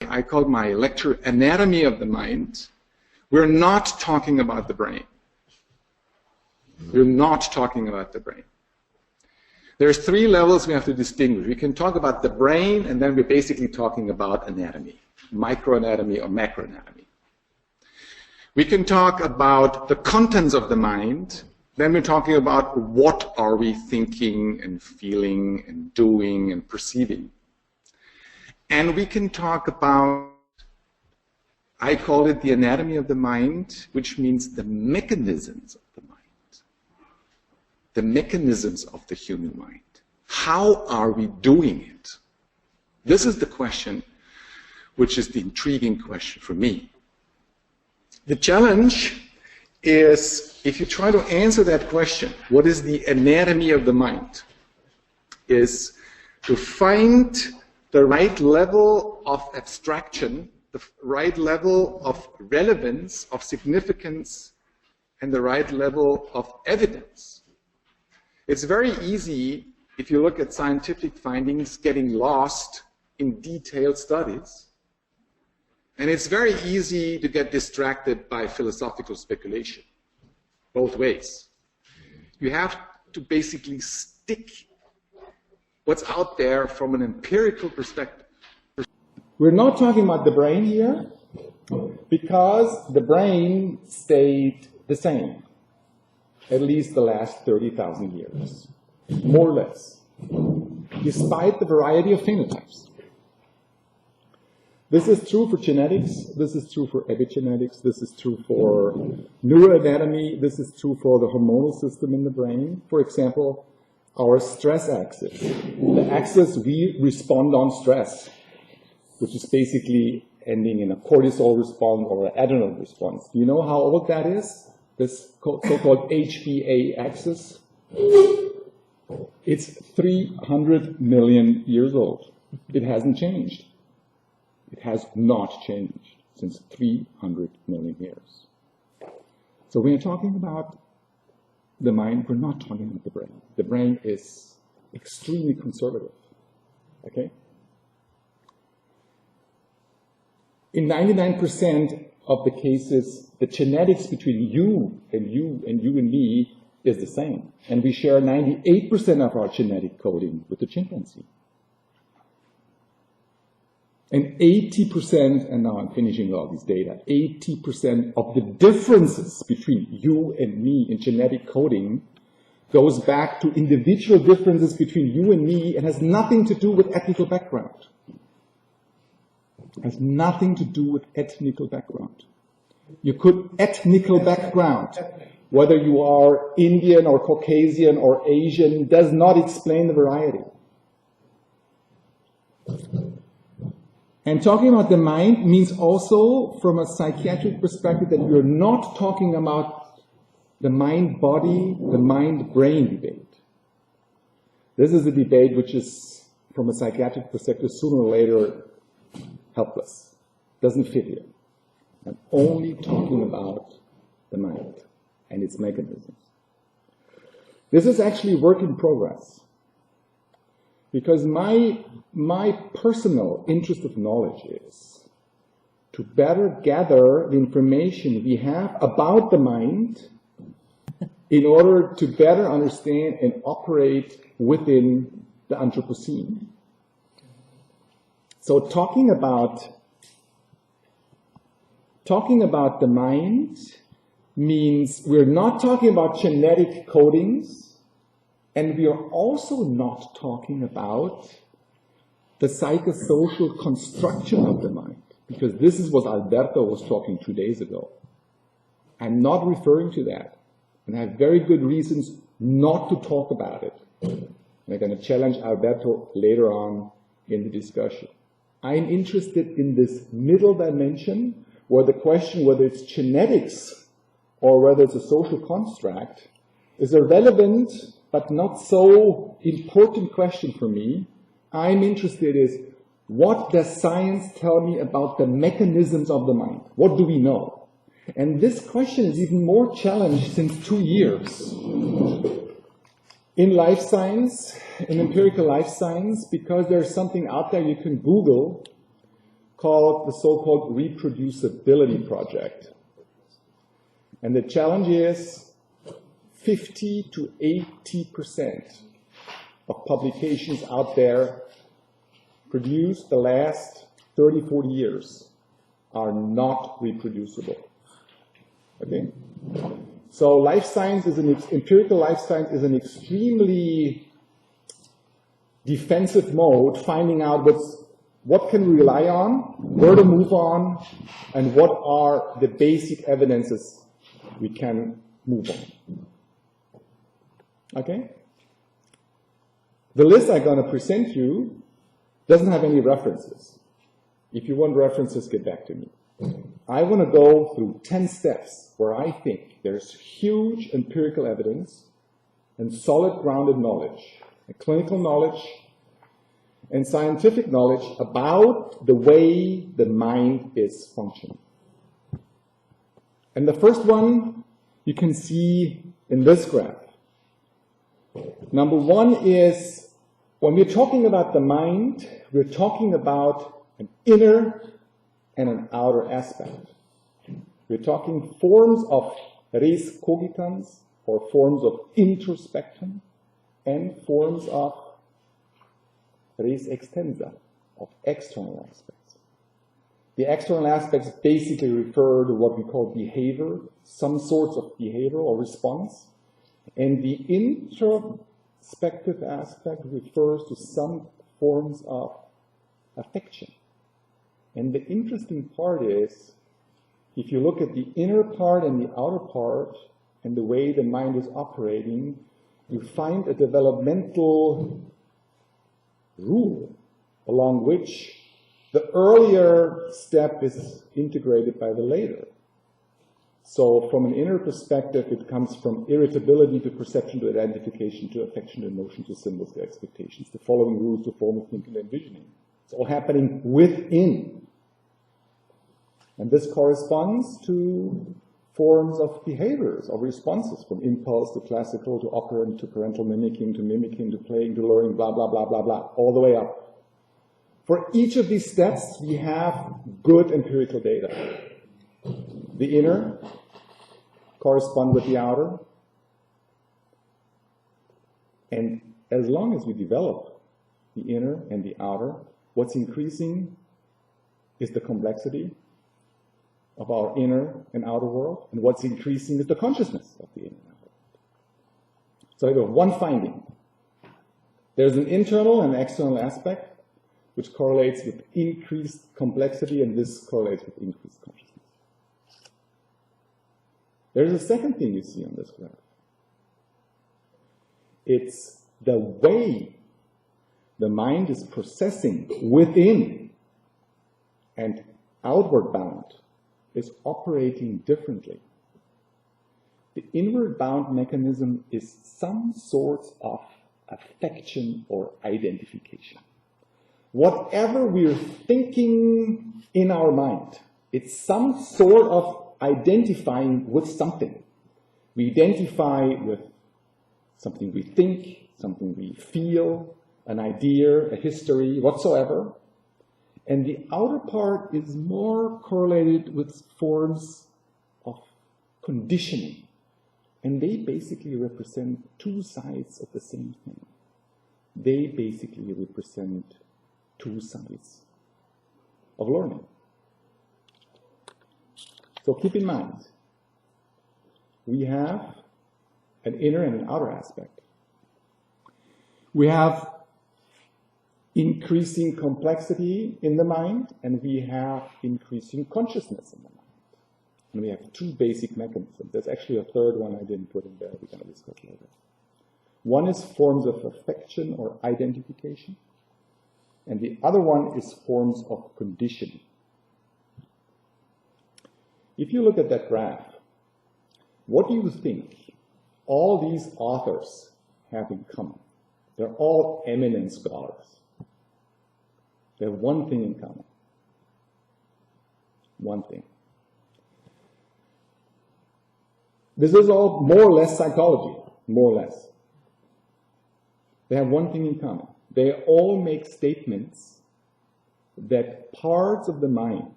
I called my lecture Anatomy of the Mind, we're not talking about the brain. We're not talking about the brain. There's three levels we have to distinguish. We can talk about the brain, and then we're basically talking about anatomy, microanatomy or macroanatomy. We can talk about the contents of the mind, then we're talking about what are we thinking and feeling and doing and perceiving. And we can talk about, I call it the anatomy of the mind, which means the mechanisms of the mind. The mechanisms of the human mind. How are we doing it? This is the question, which is the intriguing question for me. The challenge is, if you try to answer that question, what is the anatomy of the mind, is to find the right level of abstraction, the right level of relevance, of significance, and the right level of evidence. It's very easy, if you look at scientific findings, getting lost in detailed studies. And it's very easy to get distracted by philosophical speculation, both ways. You have to basically stick what's out there from an empirical perspective. We're not talking about the brain here, because the brain stayed the same, at least the last 30,000 years, more or less, despite the variety of phenotypes. This is true for genetics, this is true for epigenetics, this is true for neuroanatomy, this is true for the hormonal system in the brain. For example, our stress axis, the axis we respond on stress, which is basically ending in a cortisol response or an adrenal response. Do you know how old that is? This so-called HPA axis? It's 300 million years old. It hasn't changed. It has not changed since 300 million years. So when you're talking about the mind, we're not talking about the brain. The brain is extremely conservative, okay? In 99% of the cases, the genetics between you and you and you and me is the same. And we share 98% of our genetic coding with the chimpanzee. And 80%, and now I'm finishing all these data, 80% of the differences between you and me in genetic coding goes back to individual differences between you and me and has nothing to do with ethnical background. Has nothing to do with ethnical background. You could ethnical background, whether you are Indian or Caucasian or Asian, does not explain the variety. And talking about the mind means also, from a psychiatric perspective, that we're not talking about the mind-body, the mind-brain debate. This is a debate which is, from a psychiatric perspective, sooner or later, helpless. Doesn't fit here. I'm only talking about the mind and its mechanisms. This is actually work in progress. Because my personal interest of knowledge is to better gather the information we have about the mind in order to better understand and operate within the Anthropocene. So talking about the mind means we're not talking about genetic codings, and we are also not talking about the psychosocial construction of the mind, because this is what Alberto was talking 2 days ago. I'm not referring to that, and I have very good reasons not to talk about it. And I'm going to challenge Alberto later on in the discussion. I'm interested in this middle dimension, where the question whether it's genetics or whether it's a social construct is a relevant but not so important question for me. I'm interested is, what does science tell me about the mechanisms of the mind? What do we know? And this question is even more challenged since 2 years in life science, in empirical life science, because there's something out there you can Google, called the so-called reproducibility project. And the challenge is 50 to 80% of publications out there produced the last 30, 40 years are not reproducible. Okay? So life science is empirical life science is an extremely defensive mode, finding out what can we rely on, where to move on, and what are the basic evidences we can move on. Okay? The list I'm going to present you doesn't have any references. If you want references, get back to me. I want to go through 10 steps where I think there's huge empirical evidence and solid grounded knowledge, clinical knowledge, and scientific knowledge about the way the mind is functioning. And the first one you can see in this graph. Number one is, when we're talking about the mind, we're talking about an inner and an outer aspect. We're talking forms of res cogitans, or forms of introspection, and forms of res extensa, of external aspects. The external aspects basically refer to what we call behavior, some sorts of behavior or response, and the introspective aspect refers to some forms of affection. And the interesting part is, if you look at the inner part and the outer part, and the way the mind is operating, you find a developmental rule along which the earlier step is integrated by the later. So from an inner perspective, it comes from irritability to perception to identification to affection to emotion to symbols to expectations, the following rules to form of thinking and envisioning. It's all happening within. And this corresponds to forms of behaviors, of responses, from impulse to classical to operant to parental mimicking to playing to learning, blah, blah, blah, blah, blah, all the way up. For each of these steps, we have good empirical data. The inner correspond with the outer. And as long as we develop the inner and the outer, what's increasing is the complexity of our inner and outer world, and what's increasing is the consciousness of the inner and outer world. So I have one finding. There's an internal and external aspect which correlates with increased complexity, and this correlates with increased consciousness. There's a second thing you see on this graph. It's the way the mind is processing within and outward bound is operating differently. The inward bound mechanism is some sort of affection or identification. Whatever we're thinking in our mind, it's some sort of identifying with something. We identify with something we think, something we feel, an idea, a history, whatsoever. And the outer part is more correlated with forms of conditioning. And they basically represent two sides of the same thing. They basically represent two sides of learning. So keep in mind, we have an inner and an outer aspect. We have increasing complexity in the mind, and we have increasing consciousness in the mind. And we have two basic mechanisms. There's actually a third one I didn't put in there, we're going to discuss later. One is forms of affection or identification, and the other one is forms of conditioning. If you look at that graph, what do you think all these authors have in common? They're all eminent scholars. They have one thing in common. One thing. This is all more or less psychology, more or less. They have one thing in common. They all make statements that parts of the mind,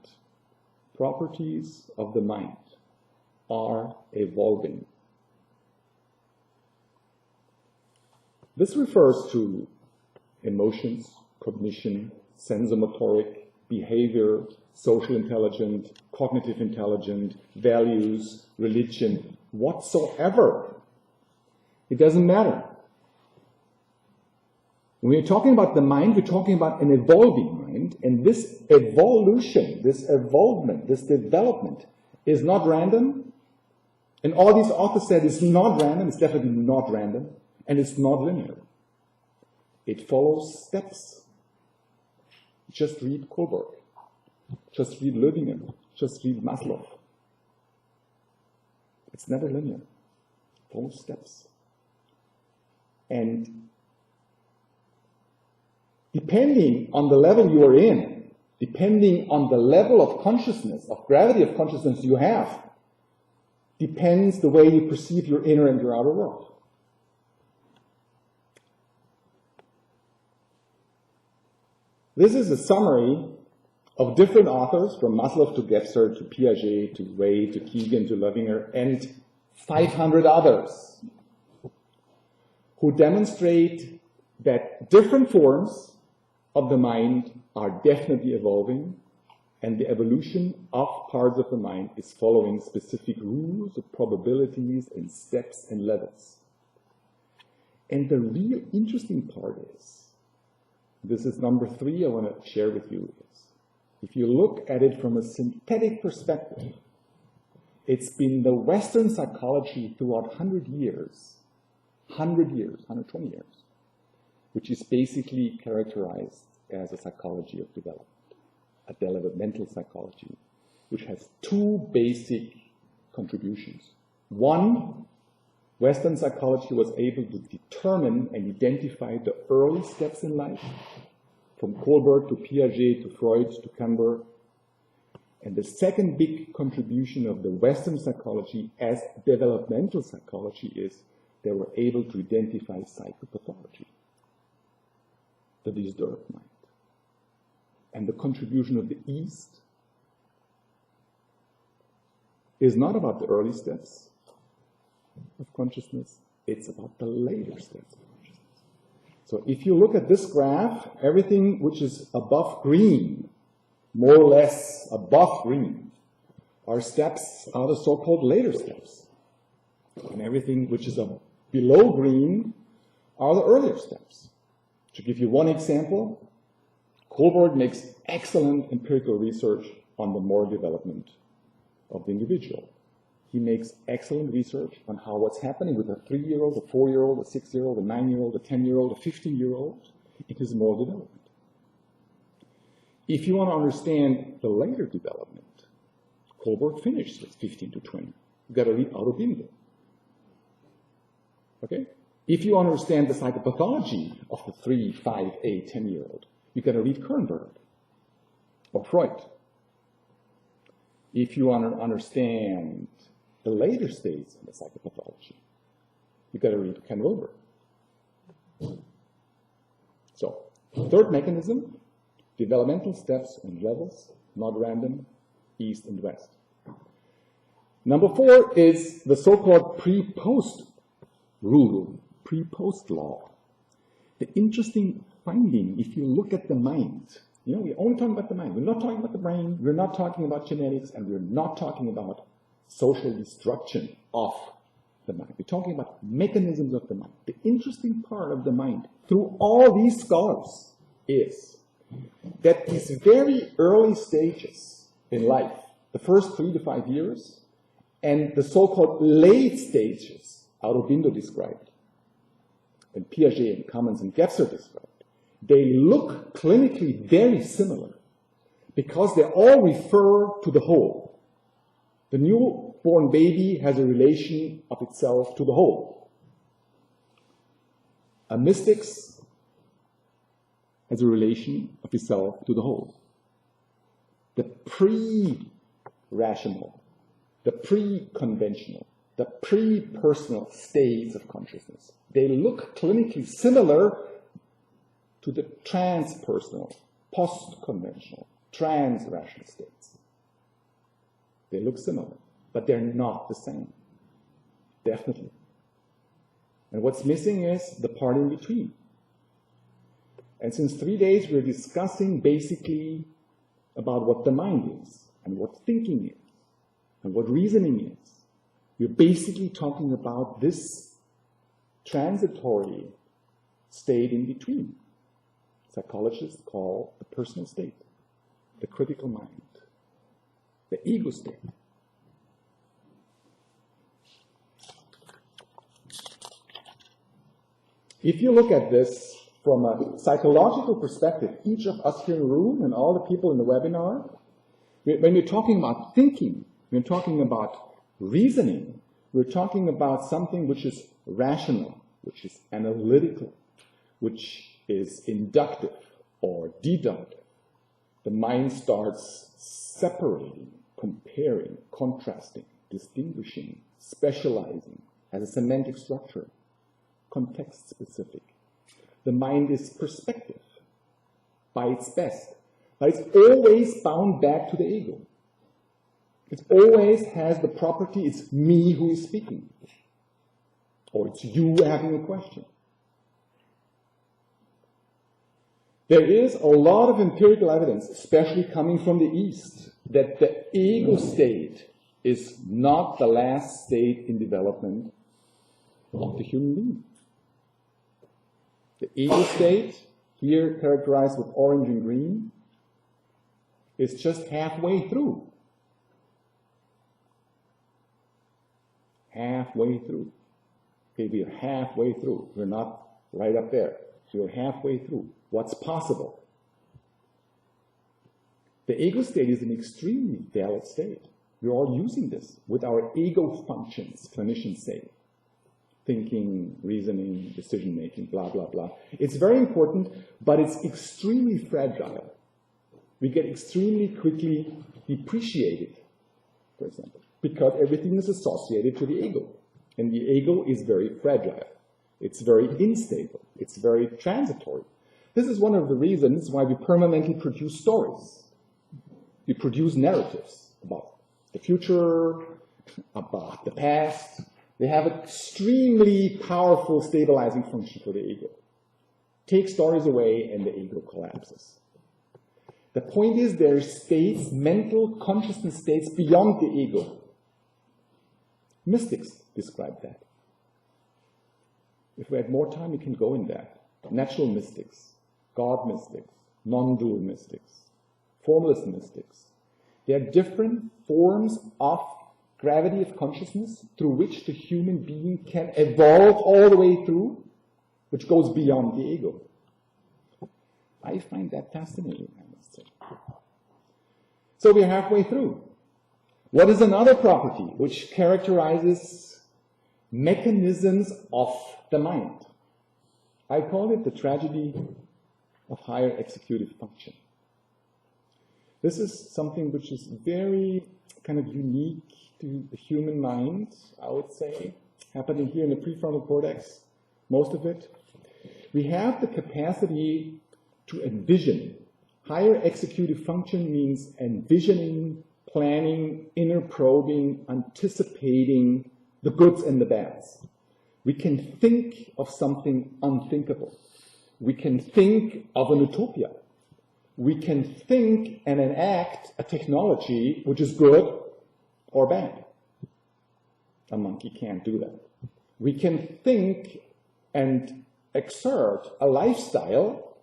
properties of the mind, are evolving. This refers to emotions, cognition, sensomotoric, behavior, social intelligence, cognitive intelligence, values, religion, whatsoever. It doesn't matter. When we're talking about the mind, we're talking about an evolving mind, and this evolution, this evolvement, this development is not random. And all these authors said it's not random, it's definitely not random, and it's not linear. It follows steps. Just read Kohlberg. Just read Löwinger. Just read Maslow. It's never linear. It follows steps. And depending on the level you are in, depending on the level of consciousness, of gravity of consciousness you have, depends the way you perceive your inner and your outer world. This is a summary of different authors, from Maslow to Gebser to Piaget to Ray to Keegan to Löwinger, and 500 others, who demonstrate that different forms of the mind are definitely evolving, and the evolution of parts of the mind is following specific rules of probabilities and steps and levels. And the real interesting part is, this is number 3 I want to share with you, is if you look at it from a synthetic perspective, it's been the Western psychology throughout 100 years, 120 years, which is basically characterized as a psychology of development, a developmental psychology, which has 2 basic contributions. One, Western psychology was able to determine and identify the early steps in life, from Kohlberg to Piaget to Freud to Canber. And the second big contribution of the Western psychology as developmental psychology is they were able to identify psychopathology, the disturbed mind. And the contribution of the East is not about the early steps of consciousness, it's about the later steps of consciousness. So if you look at this graph, everything which is above green, more or less above green, are steps, are the so-called later steps. And everything which is below green are the earlier steps. To give you one example, Kohlberg makes excellent empirical research on the moral development of the individual. He makes excellent research on how what's happening with a 3-year-old, a 4-year-old, a 6-year-old, a 9-year-old, a 10-year-old, a 15-year-old in his moral development. If you want to understand the later development, Kohlberg finished with 15 to 20. You've got to read Aurobindo. Okay? If you understand the psychopathology of the 3, 5, 8, 10-year-old, you've got to read Kernberg or Freud. If you want to understand the later stages of the psychopathology, you've got to read Ken Wilber. So, third mechanism, developmental steps and levels, not random, east and west. Number 4 is the so-called pre-post rule, pre-post law. The interesting finding, if you look at the mind, you know, we're only talking about the mind. We're not talking about the brain, we're not talking about genetics, and we're not talking about social destruction of the mind. We're talking about mechanisms of the mind. The interesting part of the mind, through all these scholars, is that these very early stages in life, the first 3 to 5 years, and the so-called late stages, Aurobindo described, and Piaget and Cummins and Gebser described, they look clinically very similar because they all refer to the whole. The newborn baby has a relation of itself to the whole. A mystics has a relation of itself to the whole. The pre-rational, the pre-conventional, the pre-personal states of consciousness, they look clinically similar to the transpersonal post-conventional, trans-rational states. They look similar, but they're not the same. Definitely. And what's missing is the part in between. And since 3 days, we're discussing basically about what the mind is, and what thinking is, and what reasoning is. We're basically talking about this transitory state in between. Psychologists call the personal state, the critical mind, the ego state. If you look at this from a psychological perspective, each of us here in the room and all the people in the webinar, when we're talking about thinking, we're talking about reasoning, we're talking about something which is rational, which is analytical, which is inductive or deductive. The mind starts separating, comparing, contrasting, distinguishing, specializing, has a semantic structure, context specific. The mind is perspective by its best, but it's always bound back to the ego. It always has the property, it's me who is speaking, or it's you having a question. There is a lot of empirical evidence, especially coming from the East, that the ego state is not the last state in development of the human being. The ego state, here characterized with orange and green, is just halfway through. Halfway through. Okay, we are halfway through. We're not right up there. We're halfway through. What's possible? The ego state is an extremely valid state. We're all using this with our ego functions, clinicians say. Thinking, reasoning, decision-making, blah, blah, blah. It's very important, but it's extremely fragile. We get extremely quickly depreciated, for example, because everything is associated to the ego. And the ego is very fragile. It's very unstable. It's very transitory. This is one of the reasons why we permanently produce stories. We produce narratives about the future, about the past. They have an extremely powerful stabilizing function for the ego. Take stories away and the ego collapses. The point is there are states, mental consciousness states beyond the ego. Mystics describe that. If we had more time, we can go in that. Natural mystics, God mystics, non-dual mystics, formless mystics. They are different forms of gravity of consciousness through which the human being can evolve all the way through, which goes beyond the ego. I find that fascinating, I must say. So we're halfway through. What is another property which characterizes mechanisms of the mind? I call it the tragedy of higher executive function. This is something which is very kind of unique to the human mind, I would say, happening here in the prefrontal cortex, most of it. We have the capacity to envision. Higher executive function means envisioning, planning, inner probing, anticipating the goods and the bads. We can think of something unthinkable. We can think of an utopia. We can think and enact a technology which is good or bad. A monkey can't do that. We can think and exert a lifestyle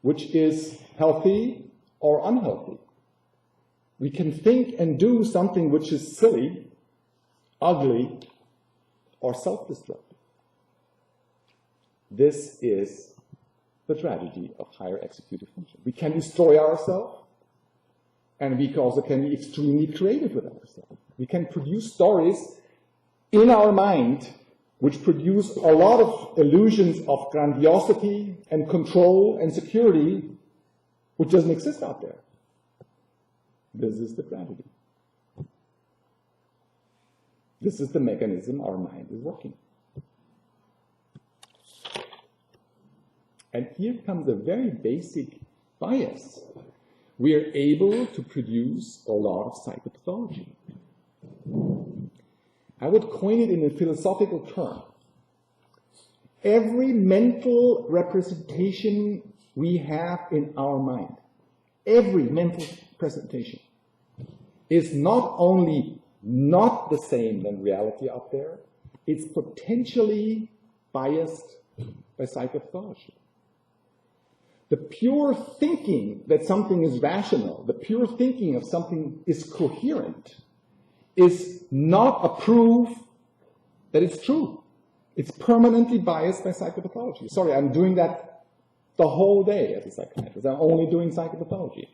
which is healthy or unhealthy. We can think and do something which is silly, ugly, or self-destructive. This is the tragedy of higher executive function. We can destroy ourselves, and we also can be extremely creative with ourselves. We can produce stories in our mind which produce a lot of illusions of grandiosity and control and security which doesn't exist out there. This is the tragedy. This is the mechanism our mind is working. And here comes a very basic bias, we are able to produce a lot of psychopathology. I would coin it in a philosophical term. Every mental representation we have in our mind, every mental presentation, is not only not the same than reality out there, it's potentially biased by psychopathology. The pure thinking that something is rational, the pure thinking of something is coherent, is not a proof that it's true. It's permanently biased by psychopathology. Sorry, I'm doing that the whole day as a psychiatrist. I'm only doing psychopathology.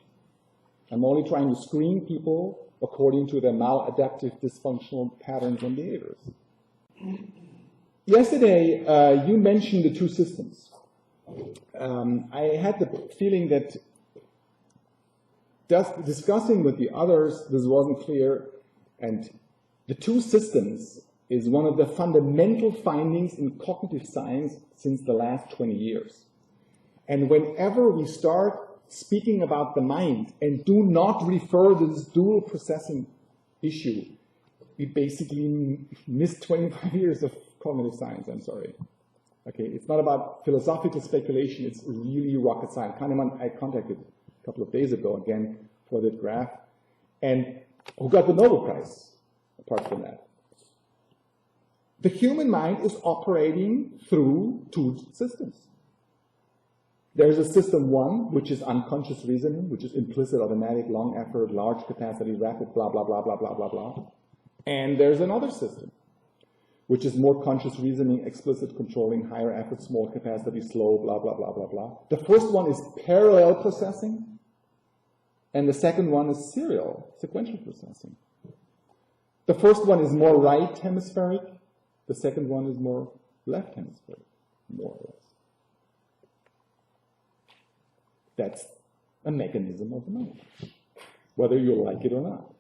I'm only trying to screen people according to their maladaptive dysfunctional patterns and behaviors. Yesterday, you mentioned the two systems. I had the feeling that just discussing with the others, this wasn't clear, and the two systems is one of the fundamental findings in cognitive science since the last 20 years. And whenever we start speaking about the mind and do not refer to this dual processing issue, we basically missed 25 years of cognitive science, I'm sorry. Okay, it's not about philosophical speculation, it's really rocket science. Kahneman I contacted a couple of days ago again for that graph, and who got the Nobel Prize, apart from that. The human mind is operating through two systems. There's a system one, which is unconscious reasoning, which is implicit, automatic, long effort, large capacity, rapid, blah, blah, blah, blah, blah, blah, blah. And there's another system, which is more conscious reasoning, explicit, controlling, higher effort, small capacity, slow, blah, blah, blah, blah, blah. The first one is parallel processing, and the second one is serial, sequential processing. The first one is more right hemispheric, the second one is more left hemispheric, more or less. That's a mechanism of the mind, whether you like it or not.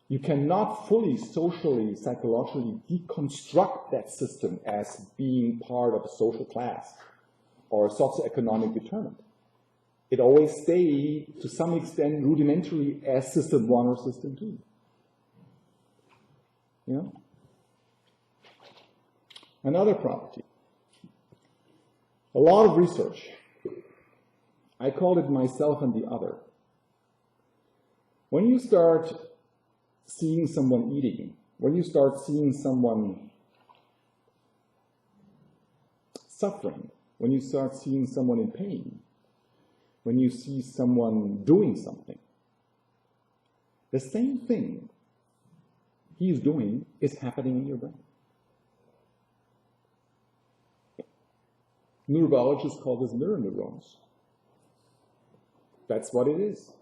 You cannot fully, socially, psychologically deconstruct that system as being part of a social class or a socioeconomic determinant. It always stays, to some extent, rudimentary as system one or system two. You know? Another property. A lot of research. I called it myself and the other. When you start seeing someone eating, when you start seeing someone suffering, when you start seeing someone in pain, when you see someone doing something, the same thing he is doing is happening in your brain. Neurobiologists call this mirror neurons. That's what it is.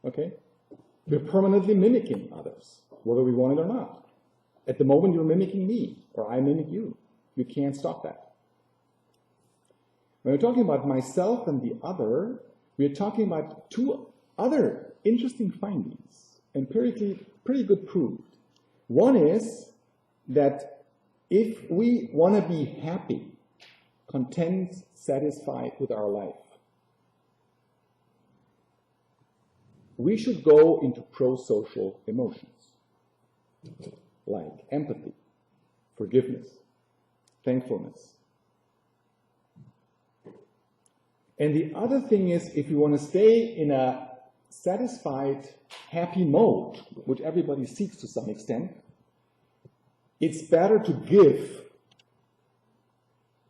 Okay? We're permanently mimicking others, whether we want it or not. At the moment, you're mimicking me, or I mimic you. You can't stop that. When we're talking about myself and the other, we're talking about two other interesting findings, empirically pretty good proved. One is that if we want to be happy, content, satisfied with our life, we should go into pro-social emotions, like empathy, forgiveness, thankfulness. And the other thing is, if you want to stay in a satisfied, happy mode, which everybody seeks to some extent, it's better to give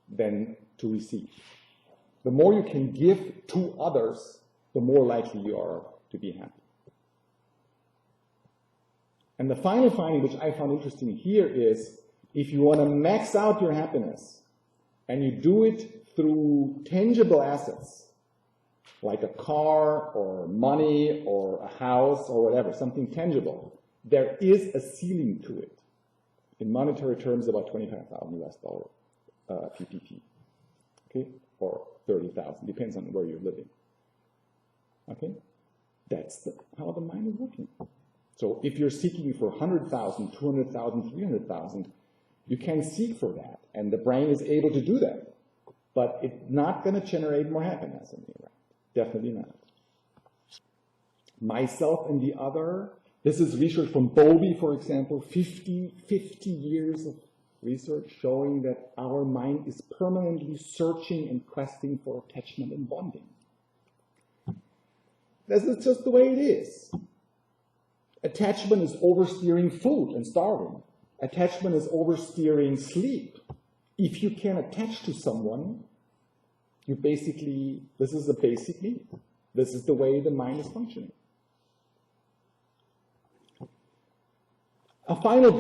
than to receive. The more you can give to others, the more likely you are to be happy. And the final finding, which I found interesting here, is if you want to max out your happiness and you do it through tangible assets, like a car or money or a house or whatever, something tangible, there is a ceiling to it. In monetary terms, about $25,000 US PPP, okay, or 30,000, depends on where you're living. Okay. That's how the mind is working. So if you're seeking for 100,000, 200,000, 300,000, you can seek for that, and the brain is able to do that. but it's not going to generate more happiness in me, right? Definitely not. Myself and the other. This is research from Bowlby, for example, 50 years of research showing that our mind is permanently searching and questing for attachment and bonding. This is just the way it is. Attachment is oversteering food and starving. Attachment is oversteering sleep. If you can attach to someone, you basically, this is a basic need. This is the way the mind is functioning. A final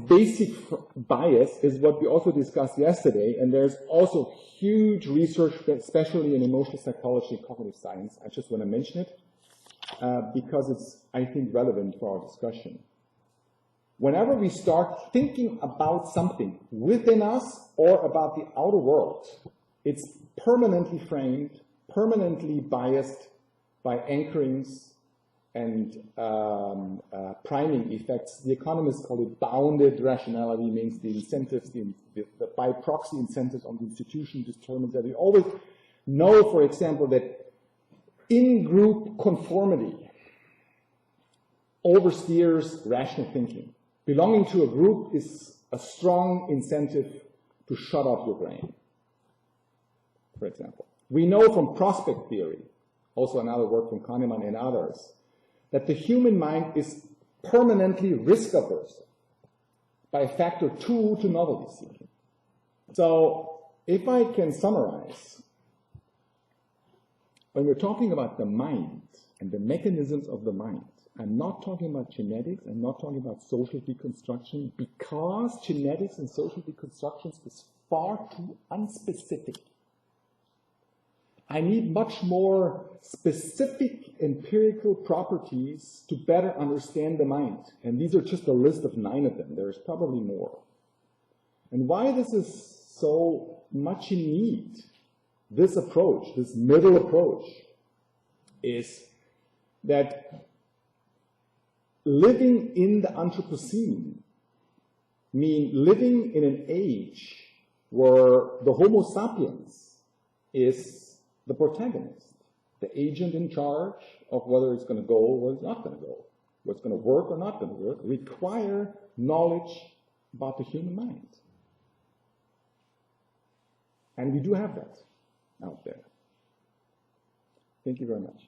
basic bias is what we also discussed yesterday, and there's also huge research, especially in emotional psychology and cognitive science. I just want to mention it because it's, I think, relevant for our discussion. Whenever we start thinking about something within us or about the outer world, it's permanently framed, permanently biased by anchorings and priming effects. The economists call it bounded rationality, means the incentives, the by proxy incentives on the institution determines that. We always know, for example, that in-group conformity oversteers rational thinking. Belonging to a group is a strong incentive to shut up your brain, for example. We know from prospect theory, also another work from Kahneman and others, that the human mind is permanently risk-averse by a factor 2 to novelty seeking. So, if I can summarize, when we're talking about the mind and the mechanisms of the mind, I'm not talking about genetics, I'm not talking about social deconstruction, because genetics and social deconstructions is far too unspecific. I need much more specific empirical properties to better understand the mind. And these are just a list of 9 of them. There's probably more. And why this is so much in need, this approach, this middle approach, is that living in the Anthropocene means living in an age where the Homo sapiens is the protagonist, the agent in charge of whether it's going to go or whether it's not going to go, what's going to work or not going to work, require knowledge about the human mind. And we do have that out there. Thank you very much.